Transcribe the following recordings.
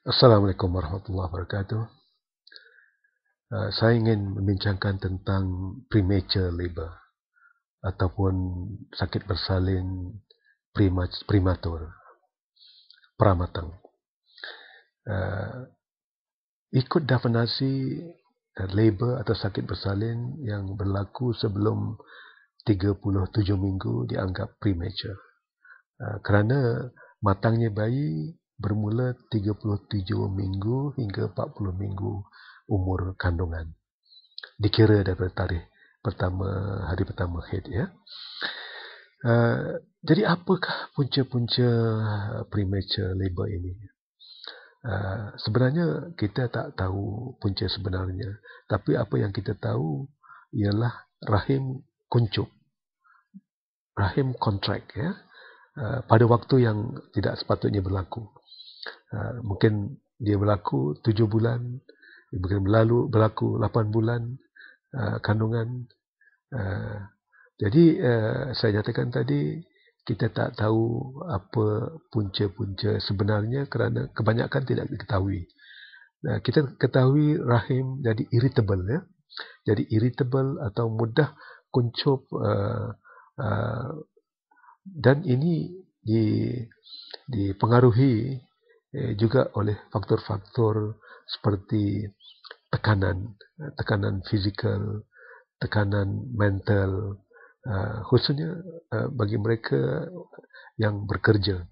Assalamualaikum warahmatullahi wabarakatuh. Saya ingin membincangkan tentang premature labor ataupun sakit bersalin prematur, pramatang. Uh, Ikut definisi labor atau sakit bersalin yang berlaku sebelum 37 minggu dianggap premature. Kerana matangnya bayi bermula 37 minggu hingga 40 minggu umur kandungan. Dikira daripada tarikh hari pertama haid, ya. Jadi apakah punca-punca premature labor ini? Sebenarnya kita tak tahu punca sebenarnya, tapi apa yang kita tahu ialah rahim kuncup, rahim kontrak, ya, pada waktu yang tidak sepatutnya berlaku. Mungkin dia berlaku 7 bulan, mungkin berlaku 8 bulan kandungan. Jadi saya nyatakan tadi, kita tak tahu apa punca-punca sebenarnya kerana kebanyakan tidak diketahui. Kita ketahui rahim jadi irritable, ya. Jadi irritable atau mudah kuncup, dan ini dipengaruhi juga oleh faktor-faktor seperti tekanan fizikal, tekanan mental, khususnya bagi mereka yang bekerja,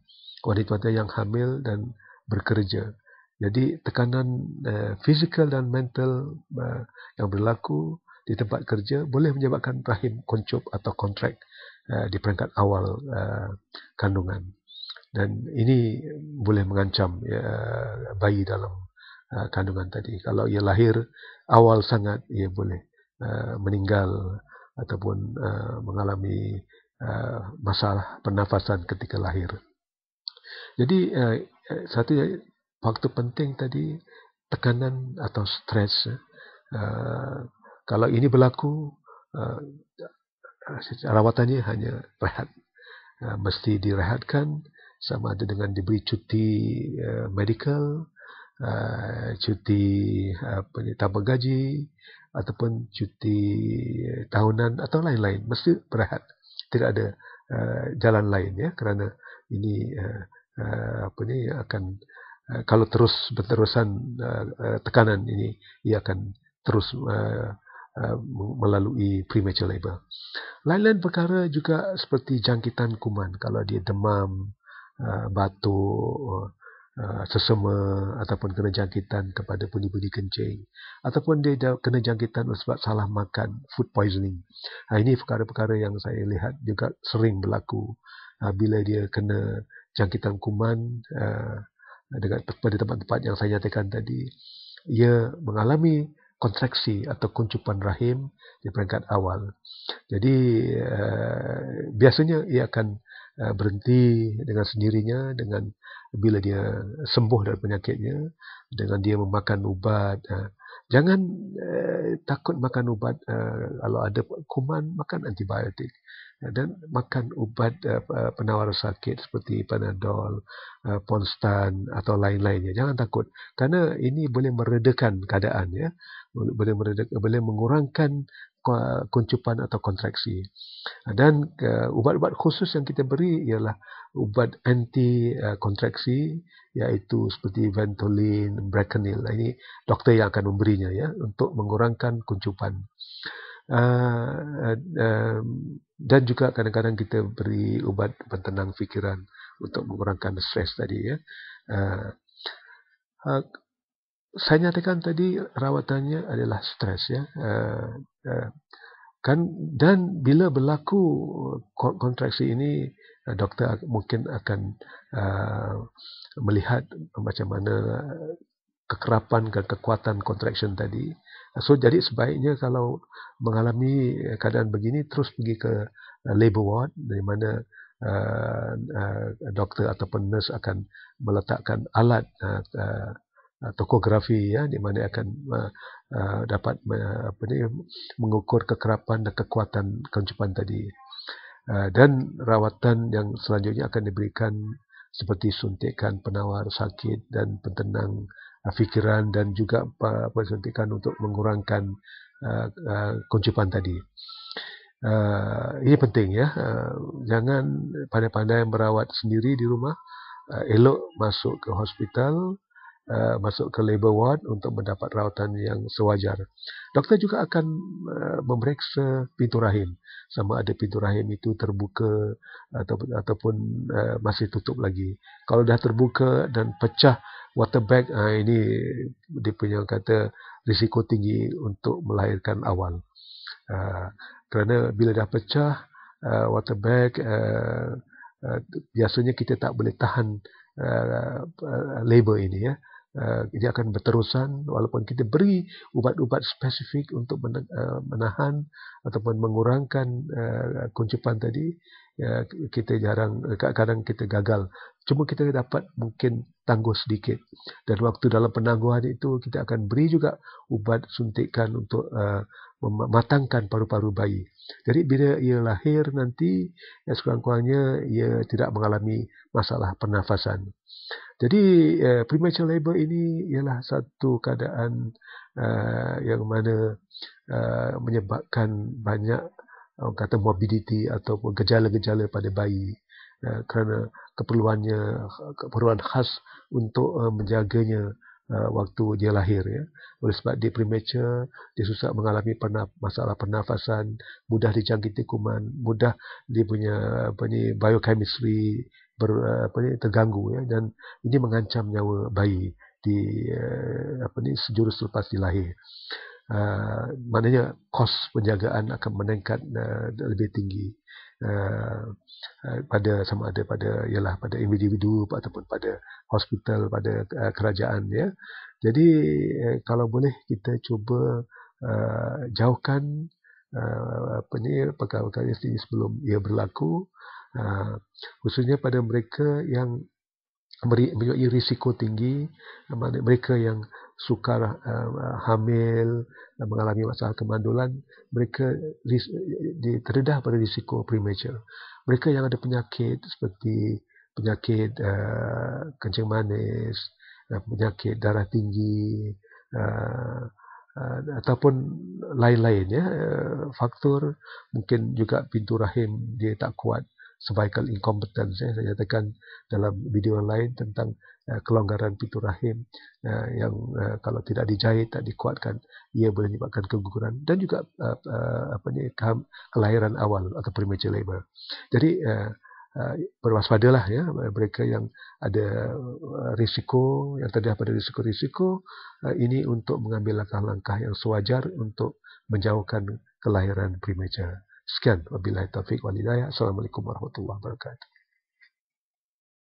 wanita-wanita yang hamil dan bekerja. Jadi tekanan fizikal dan mental yang berlaku di tempat kerja boleh menyebabkan rahim kuncup atau kontrak di peringkat awal kandungan. Dan ini boleh mengancam bayi dalam kandungan tadi. Kalau ia lahir awal sangat, ia boleh meninggal ataupun mengalami masalah pernafasan ketika lahir. Jadi satu faktor penting tadi, tekanan atau stres. Kalau ini berlaku, rawatannya hanya rehat. Mesti direhatkan, sama ada dengan diberi cuti medical, cuti tambah gaji, ataupun cuti tahunan atau lain-lain. Mesti berehat. Tidak ada jalan lain, ya, kerana ini akan kalau terus berterusan tekanan ini, ia akan terus melalui premature labor. Lain-lain perkara juga seperti jangkitan kuman. Kalau dia demam, batuk, sesama, ataupun kena jangkitan kepada pundi-pundi kencing, ataupun dia kena jangkitan sebab salah makan, food poisoning. Ini perkara-perkara yang saya lihat juga sering berlaku bila dia kena jangkitan kuman pada tempat-tempat yang saya nyatakan tadi. Ia mengalami kontraksi atau kuncupan rahim di peringkat awal. Jadi biasanya ia akan berhenti dengan sendirinya dengan bila dia sembuh dari penyakitnya, dengan dia memakan ubat. Jangan takut makan ubat. Kalau ada kuman, makan antibiotik. Dan makan ubat penawar sakit seperti Panadol, Ponstan atau lain-lainnya. Jangan takut, kerana ini boleh meredakan keadaan, ya. Boleh mengurangkan kuncupan atau kontraksi. Dan ubat-ubat khusus yang kita beri ialah ubat anti kontraksi, iaitu seperti Ventolin, Bracanyl. Ini doktor yang akan memberinya, ya, untuk mengurangkan kuncupan. Dan juga kadang-kadang kita beri ubat pentenang fikiran untuk mengurangkan stres tadi, ya. Saya nyatakan tadi rawatannya adalah stres, ya. Dan bila berlaku kontraksi ini, doktor mungkin akan melihat macam mana kekerapan dan kekuatan contraction tadi. So jadi sebaiknya kalau mengalami keadaan begini, terus pergi ke labor ward, dari mana doktor ataupun nurse akan meletakkan alat tokografi, ya, di mana akan dapat mengukur kekerapan dan kekuatan kuncupan tadi. Dan rawatan yang selanjutnya akan diberikan seperti suntikan penawar sakit dan pentenang fikiran dan juga suntikan untuk mengurangkan kuncupan tadi. Ini penting ya. Jangan pandai-pandai merawat sendiri di rumah. Elok masuk ke hospital, masuk ke labor ward untuk mendapat rawatan yang sewajar. Doktor juga akan memeriksa pintu rahim, sama ada pintu rahim itu terbuka ataupun masih tutup lagi. Kalau dah terbuka dan pecah water bag, ini dia punya kata risiko tinggi untuk melahirkan awal. Kerana bila dah pecah water bag, biasanya kita tak boleh tahan labor ini ya. Dia akan berterusan walaupun kita beri ubat-ubat spesifik untuk menahan ataupun mengurangkan kuncupan tadi. Kita kadang kita gagal. Cuma kita dapat mungkin tangguh sedikit. Dan waktu dalam penangguhan itu kita akan beri juga ubat suntikan untuk mematangkan paru-paru bayi. Jadi bila ia lahir nanti, sekurang-kurangnya ia tidak mengalami masalah pernafasan. Jadi premature labour ini ialah satu keadaan yang mana menyebabkan banyak kata morbidity ataupun gejala-gejala pada bayi, kerana keperluan khas untuk menjaganya waktu dia lahir ya. Oleh sebab dia premature, dia susah mengalami masalah pernafasan, mudah dijangkiti kuman, mudah dia punya biochemistry terganggu ya, dan ini mengancam nyawa bayi di sejurus selepas dilahir. Maknanya kos penjagaan akan meningkat lebih tinggi pada sama ada pada individu ataupun pada hospital, pada kerajaan ya. Jadi kalau boleh kita cuba jauhkan perkara-perkara ini sebelum ia berlaku, khususnya pada mereka yang mempunyai risiko tinggi, mereka yang sukar hamil, mengalami masalah kemandulan, mereka terdedah pada risiko premature. Mereka yang ada penyakit seperti penyakit kencing manis, penyakit darah tinggi, ataupun lain-lain ya, faktor mungkin juga pintu rahim dia tak kuat, cervical incompetence ya. Saya nyatakan dalam video lain tentang kelonggaran pintu rahim yang kalau tidak dijahit, tak dikuatkan, ia boleh menyebabkan keguguran dan juga kelahiran awal atau premature labor. Jadi berwaspadalah ya mereka yang ada risiko, yang terdedah pada risiko-risiko ini, untuk mengambil langkah-langkah yang sewajar untuk menjauhkan kelahiran premature. Sekian, wabillahi taufiq wal hidayah. Assalamualaikum warahmatullahi wabarakatuh.